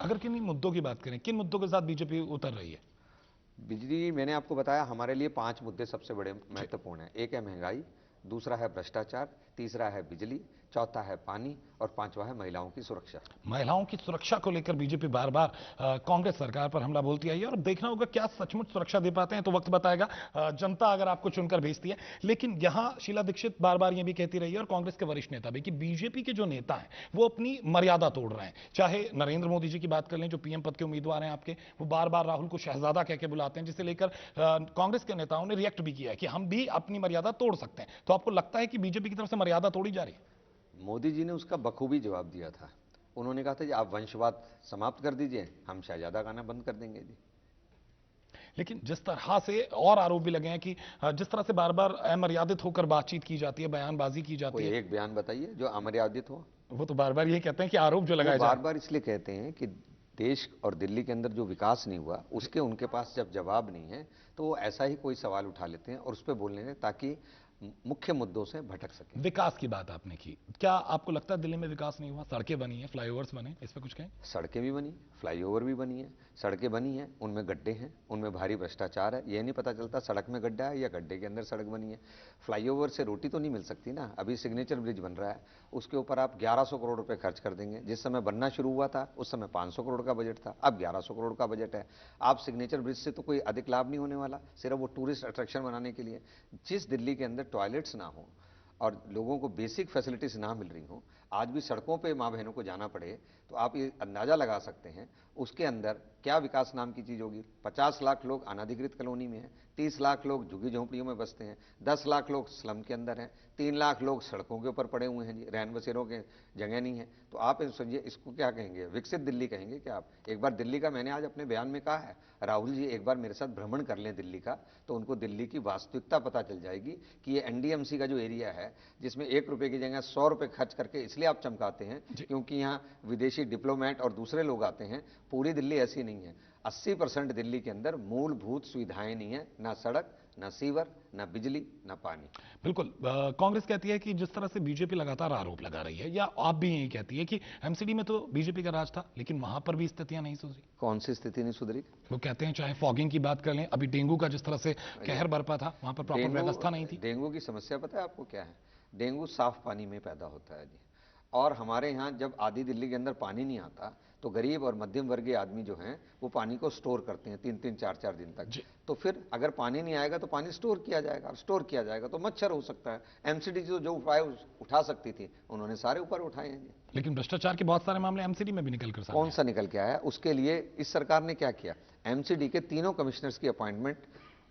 अगर किन्हीं मुद्दों की बात करें, किन मुद्दों के साथ बीजेपी उतर रही है? बिजली, मैंने आपको बताया हमारे लिए 5 मुद्दे सबसे बड़े जी। महत्वपूर्ण हैं। एक है महंगाई, दूसरा है भ्रष्टाचार, तीसरा है बिजली, चौथा है पानी और पांचवा है महिलाओं की सुरक्षा। महिलाओं की सुरक्षा को लेकर बीजेपी बार बार कांग्रेस सरकार पर हमला बोलती आई है, और देखना होगा क्या सचमुच सुरक्षा दे पाते हैं, तो वक्त बताएगा। जनता अगर आपको चुनकर भेजती है। लेकिन यहां शीला दीक्षित बार बार यह भी कहती रही है, और कांग्रेस के वरिष्ठ नेता भी, कि बीजेपी के जो नेता हैं वो अपनी मर्यादा तोड़ रहे हैं। चाहे नरेंद्र मोदी जी की बात कर लें, जो पीएम पद के उम्मीदवार हैं आपके, वो बार बार राहुल को शहजादा कह के बुलाते हैं, जिसे लेकर कांग्रेस के नेताओं ने रिएक्ट भी किया है कि हम भी अपनी मर्यादा तोड़ सकते हैं। तो आपको लगता है कि बीजेपी की तरफ से मर्यादा तोड़ी जा रही है? मोदी जी ने उसका बखूबी जवाब दिया था। उन्होंने कहा था जी आप वंशवाद समाप्त कर दीजिए, हम शहजादा गाना बंद कर देंगे जी। लेकिन जिस तरह से और आरोप भी लगे हैं कि जिस तरह से बार बार अमर्यादित होकर बातचीत की जाती है, बयानबाजी की जाती कोई है, एक बयान बताइए जो अमर्यादित हो। वो तो बार बार ये कहते हैं कि आरोप जो वो लगाए जा बार रहे बार इसलिए कहते हैं कि देश और दिल्ली के अंदर जो विकास नहीं हुआ हैं। उसके उनके पास जब जवाब नहीं है, तो वो ऐसा ही कोई सवाल उठा लेते हैं और उस पर बोलने दें ताकि मुख्य मुद्दों से भटक सकें। विकास की बात आपने की, क्या आपको लगता है दिल्ली में विकास नहीं हुआ? सड़कें बनी हैं, फ्लाईओवर्स बने, इस पे कुछ कहें? सड़कें भी बनी, फ्लाईओवर भी बनी है। सड़कें बनी हैं, उनमें गड्ढे हैं, उनमें भारी भ्रष्टाचार है, ये नहीं पता चलता सड़क में गड्ढा है या गड्ढे के अंदर सड़क बनी है। फ्लाईओवर से रोटी तो नहीं मिल सकती ना। अभी सिग्नेचर ब्रिज बन रहा है, उसके ऊपर आप 1100 करोड़ रुपए खर्च कर देंगे। जिस समय बनना शुरू हुआ था उस समय 500 करोड़ का बजट था, अब 1100 करोड़ का बजट है। आप सिग्नेचर ब्रिज से तो कोई अधिक लाभ नहीं होने वाला, सिर्फ वो टूरिस्ट अट्रैक्शन बनाने के लिए। जिस दिल्ली के अंदर टॉयलेट्स ना हो और लोगों को बेसिक फैसिलिटीज ना मिल रही हो, आज भी सड़कों पे माँ बहनों को जाना पड़े, तो आप ये अंदाजा लगा सकते हैं उसके अंदर क्या विकास नाम की चीज होगी। 50 लाख लोग अनाधिकृत कॉलोनी में हैं, 30 लाख लोग झुग्गी झोंपड़ियों में बसते हैं, 10 लाख लोग स्लम के अंदर हैं, 3 लाख लोग सड़कों के ऊपर पड़े हुए हैं जी, रैन बसेरों के जगह नहीं है। तो आप समझिए इसको क्या कहेंगे, विकसित दिल्ली कहेंगे क्या आप? एक बार दिल्ली का, मैंने आज अपने बयान में कहा है, राहुल जी एक बार मेरे साथ भ्रमण कर लें दिल्ली का, तो उनको दिल्ली की वास्तविकता पता चल जाएगी कि ये एनडीएमसी का जो एरिया है, जिसमें 1 रुपए की जगह 100 रुपए खर्च करके इसलिए आप चमकाते हैं जी। क्योंकि यहाँ विदेशी डिप्लोमेट और दूसरे लोग आते हैं। पूरी दिल्ली ऐसी नहीं है। 80% दिल्ली के अंदर मूलभूत सुविधाएं नहीं है, ना सड़क, ना सीवर, ना बिजली, ना पानी। बिल्कुल। कांग्रेस कहती है कि जिस तरह से बीजेपी लगातार आरोप लगा रही है, या आप भी यही कहती है कि एमसीडी में तो बीजेपी का राज था, लेकिन वहां पर भी स्थितियां नहीं सुधरी। कौन सी स्थिति नहीं सुधरी? वो कहते हैं, चाहे फॉगिंग की बात कर लें, अभी डेंगू का जिस तरह से कहर बरपा था, वहां पर प्रॉपर डेंगू, व्यवस्था नहीं थी। डेंगू की समस्या पता है आपको क्या है? डेंगू साफ पानी में पैदा होता है जी। और हमारे यहाँ जब आधी दिल्ली के अंदर पानी नहीं आता, तो गरीब और मध्यम वर्गीय आदमी जो हैं वो पानी को स्टोर करते हैं 3-3 4-4 दिन तक। जी। तो फिर अगर पानी नहीं आएगा तो पानी स्टोर किया जाएगा, और स्टोर किया जाएगा तो मच्छर हो सकता है। एमसीडी जो उपाय उठा सकती थी उन्होंने सारे ऊपर उठाए हैं जी। लेकिन भ्रष्टाचार के बहुत सारे मामले एमसीडी में भी निकल कर सामने कौन आए। सा निकल के आया? उसके लिए इस सरकार ने क्या किया? एमसीडी के तीनों कमिश्नर्स की अपॉइंटमेंट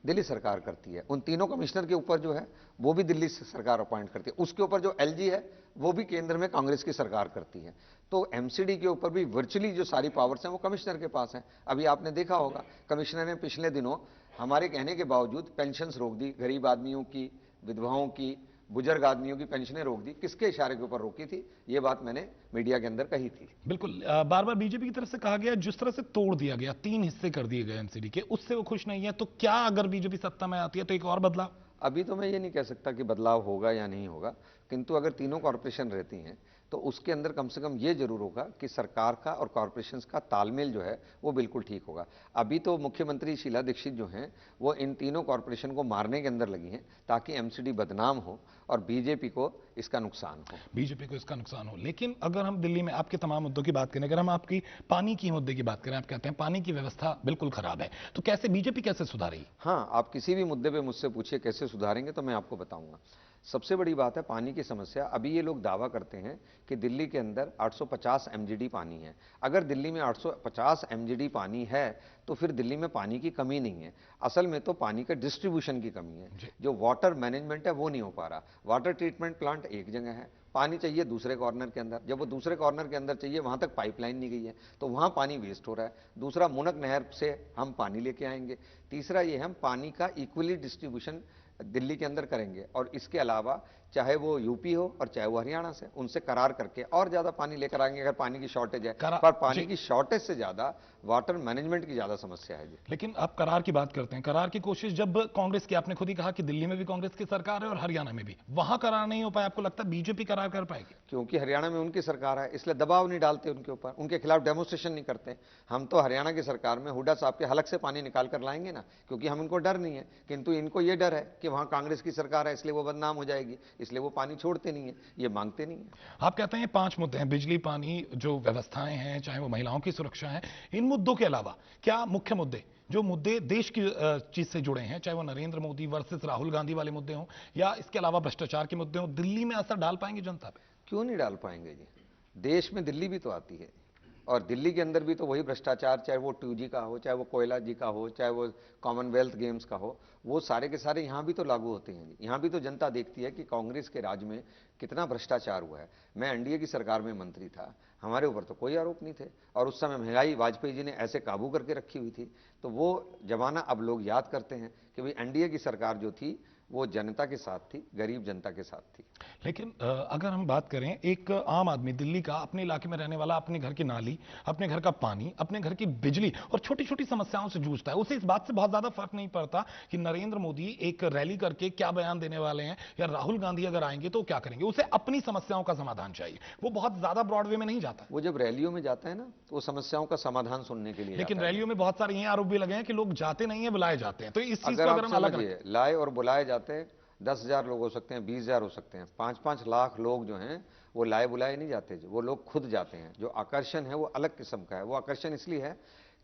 दिल्ली सरकार करती है। उन तीनों कमिश्नर के ऊपर जो है वो भी दिल्ली सरकार अपॉइंट करती है। उसके ऊपर जो एलजी है वो भी केंद्र में कांग्रेस की सरकार करती है। तो एमसीडी के ऊपर भी वर्चुअली जो सारी पावर्स हैं वो कमिश्नर के पास हैं। अभी आपने देखा होगा कमिश्नर ने पिछले दिनों हमारे कहने के बावजूद पेंशन्स रोक दी, गरीब आदमियों की, विधवाओं की, बुजुर्ग आदमियों की पेंशनें रोक दी। किसके इशारे के ऊपर रोकी थी? ये बात मैंने मीडिया के अंदर कही थी। बिल्कुल। बार बार बीजेपी की तरफ से कहा गया, जिस तरह से तोड़ दिया गया, 3 हिस्से कर दिए गए एमसीडी के, उससे वो खुश नहीं है। तो क्या अगर बीजेपी सत्ता में आती है तो एक और बदलाव? अभी तो मैं ये नहीं कह सकता कि बदलाव होगा या नहीं होगा, किंतु अगर तीनों कॉरपोरेशन रहती हैं तो उसके अंदर कम से कम ये जरूर होगा कि सरकार का और कॉरपोरेशन का तालमेल जो है वो बिल्कुल ठीक होगा। अभी तो मुख्यमंत्री शीला दीक्षित जो हैं वो इन तीनों कॉरपोरेशन को मारने के अंदर लगी हैं ताकि एमसीडी बदनाम हो और बीजेपी को इसका नुकसान हो। बीजेपी को इसका नुकसान हो। लेकिन अगर हम दिल्ली में आपके तमाम मुद्दों की बात करें, अगर हम आपकी पानी की मुद्दे की बात करें, आप कहते हैं पानी की व्यवस्था बिल्कुल खराब है, तो कैसे बीजेपी कैसे सुधारेगी? हाँ, आप किसी भी मुद्दे पे मुझसे पूछिए कैसे सुधारेंगे तो मैं आपको बताऊंगा। सबसे बड़ी बात है पानी की समस्या। अभी ये लोग दावा करते हैं कि दिल्ली के अंदर 850 एमजीडी पानी है। अगर दिल्ली में 850 एमजीडी पानी है तो फिर दिल्ली में पानी की कमी नहीं है। असल में तो पानी का डिस्ट्रीब्यूशन की कमी है। जो वाटर मैनेजमेंट है वो नहीं हो पा रहा। वाटर ट्रीटमेंट प्लांट एक जगह है, पानी चाहिए दूसरे कॉर्नर के अंदर, जब वो दूसरे कॉर्नर के अंदर चाहिए वहां तक पाइपलाइन नहीं गई है तो वहां पानी वेस्ट हो रहा है। दूसरा, मुनक नहर से हम पानी लेके आएंगे। तीसरा, ये हम पानी का इक्वली डिस्ट्रीब्यूशन दिल्ली के अंदर करेंगे। और इसके अलावा चाहे वो यूपी हो और चाहे वो हरियाणा से, उनसे करार करके और ज्यादा पानी लेकर आएंगे अगर पानी की शॉर्टेज है। पर पानी की शॉर्टेज से ज्यादा वाटर मैनेजमेंट की ज्यादा समस्या है जी। लेकिन आप करार की बात करते हैं, करार की कोशिश जब कांग्रेस की, आपने खुद ही कहा कि दिल्ली में भी कांग्रेस की सरकार है और हरियाणा में भी, वहां करार नहीं हो पाया, आपको लगता है बीजेपी करार कर पाएगी? क्योंकि हरियाणा में उनकी सरकार है, इसलिए दबाव नहीं डालते उनके ऊपर, उनके खिलाफ डेमोस्ट्रेशन नहीं करते। हम तो हरियाणा की सरकार में हुड्डा साहब के हलक से पानी निकाल कर लाएंगे ना, क्योंकि हम इनको डर नहीं है। किंतु इनको ये डर है कि वहां कांग्रेस की सरकार है, इसलिए वो बदनाम हो जाएगी, इसलिए वो पानी छोड़ते नहीं है, ये मांगते नहीं है। आप कहते हैं 5 मुद्दे हैं, बिजली, पानी, जो व्यवस्थाएं हैं, चाहे वो महिलाओं की सुरक्षा है, इन मुद्दों के अलावा क्या मुख्य मुद्दे, जो मुद्दे देश की चीज से जुड़े हैं, चाहे वो नरेंद्र मोदी वर्सेस राहुल गांधी वाले मुद्दे हों या इसके अलावा भ्रष्टाचार के मुद्दे हों, दिल्ली में असर डाल पाएंगे जनता पे? क्यों नहीं डाल पाएंगे जी? देश में दिल्ली भी तो आती है, और दिल्ली के अंदर भी तो वही भ्रष्टाचार, चाहे वो 2G का हो, चाहे वो कोयला जी का हो, चाहे वो कॉमनवेल्थ गेम्स का हो, वो सारे के सारे यहाँ भी तो लागू होते हैं जी। यहाँ भी तो जनता देखती है कि कांग्रेस के राज में कितना भ्रष्टाचार हुआ है। मैं एनडीए की सरकार में मंत्री था, हमारे ऊपर तो कोई आरोप नहीं थे, और उस समय महंगाई वाजपेयी जी ने ऐसे काबू करके रखी हुई थी। तो वो जमाना अब लोग याद करते हैं कि भाई एनडीए की सरकार जो थी वो जनता के साथ थी, गरीब जनता के साथ थी। लेकिन अगर हम बात करें, एक आम आदमी दिल्ली का, अपने इलाके में रहने वाला, अपने घर की नाली, अपने घर का पानी, अपने घर की बिजली और छोटी छोटी समस्याओं से जूझता है, उसे इस बात से बहुत ज्यादा फर्क नहीं पड़ता कि नरेंद्र मोदी एक रैली करके क्या बयान देने वाले हैं या राहुल गांधी अगर आएंगे तो क्या करेंगे। उसे अपनी समस्याओं का समाधान चाहिए, वो बहुत ज्यादा ब्रॉडवे में नहीं जाता। वो जब रैलियों में जाता है ना, तो वो समस्याओं का समाधान सुनने के लिए लेकिन जाता है। रैलियों में बहुत सारे ये आरोप भी लगे हैं कि लोग जाते नहीं है, बुलाए जाते हैं, तो इस चीज अगर को आप अगर हम अलग समझिए, लाए और बुलाए जाते हैं, 10,000 लोग हो सकते हैं, 20,000 हो सकते हैं, 5-5 लाख लोग जो हैं वो लाए बुलाए नहीं जाते, वो लोग खुद जाते हैं। जो आकर्षण है वो अलग किस्म का है। वो आकर्षण इसलिए है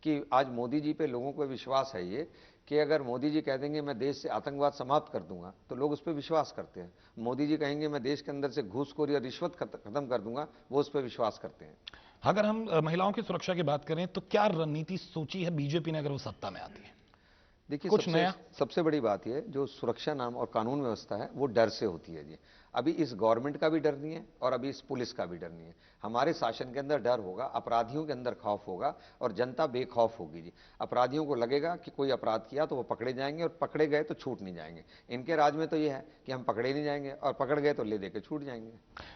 कि आज मोदी जी पे लोगों को विश्वास है ये, कि अगर मोदी जी कह देंगे मैं देश से आतंकवाद समाप्त कर दूंगा, तो लोग उस पर विश्वास करते हैं। मोदी जी कहेंगे मैं देश के अंदर से घूसखोरी और रिश्वत खत्म कर दूंगा, वो उस पर विश्वास करते हैं। अगर हम महिलाओं की सुरक्षा की बात करें तो क्या रणनीति सोची है बीजेपी ने अगर वो सत्ता में आती है? देखिए, कुछ सबसे नया? सबसे बड़ी बात यह, जो सुरक्षा नाम और कानून व्यवस्था है वो डर से होती है जी। अभी इस गवर्नमेंट का भी डर नहीं है और अभी इस पुलिस का भी डर नहीं है। हमारे शासन के अंदर डर होगा, अपराधियों के अंदर खौफ होगा, और जनता बेखौफ होगी जी। अपराधियों को लगेगा कि कोई अपराध किया तो वो पकड़े जाएंगे, और पकड़े गए तो छूट नहीं जाएंगे। इनके राज में तो ये है कि हम पकड़े नहीं जाएंगे, और पकड़ गए तो ले दे के छूट जाएंगे।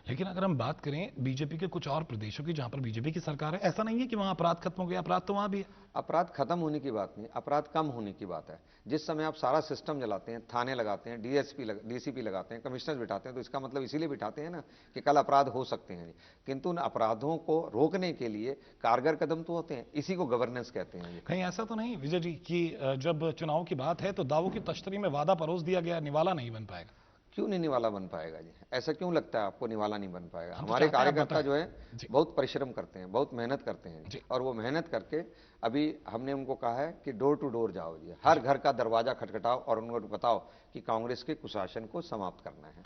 लेकिन अगर हम बात करें बीजेपी के कुछ और प्रदेशों की जहां पर बीजेपी की सरकार है, ऐसा नहीं है कि वहां अपराध खत्म हो गया, अपराध तो वहां भी है। अपराध खत्म होने की बात नहीं, अपराध कम होने की बात है। जिस समय आप सारा सिस्टम चलाते हैं, थाने लगाते हैं, डीसीपी लगाते हैं, कमिश्नर बिठाते हैं, तो इसका मतलब इसीलिए बिठाते हैं ना कि कल अपराध हो सकते हैं। किंतु उन अपराधों को रोकने के लिए कारगर कदम तो होते हैं, इसी को गवर्नेंस कहते हैं। कहीं ऐसा तो नहीं विजय जी कि जब चुनाव की बात है तो दावों की तश्तरी में वादा परोस दिया गया, निवाला नहीं बन पाएगा? क्यों नहीं निवाला बन पाएगा जी? ऐसा क्यों लगता है आपको निवाला नहीं बन पाएगा? हम तो हमारे चाहते हैं आप कार्यकर्ता जो बताएं। है जी बहुत परिश्रम करते हैं, बहुत मेहनत करते हैं जी। और वो मेहनत करके अभी हमने उनको कहा है कि डोर टू डोर जाओ जी, हर घर का दरवाजा खटखटाओ और उनको बताओ कि कांग्रेस के कुशासन को समाप्त करना है।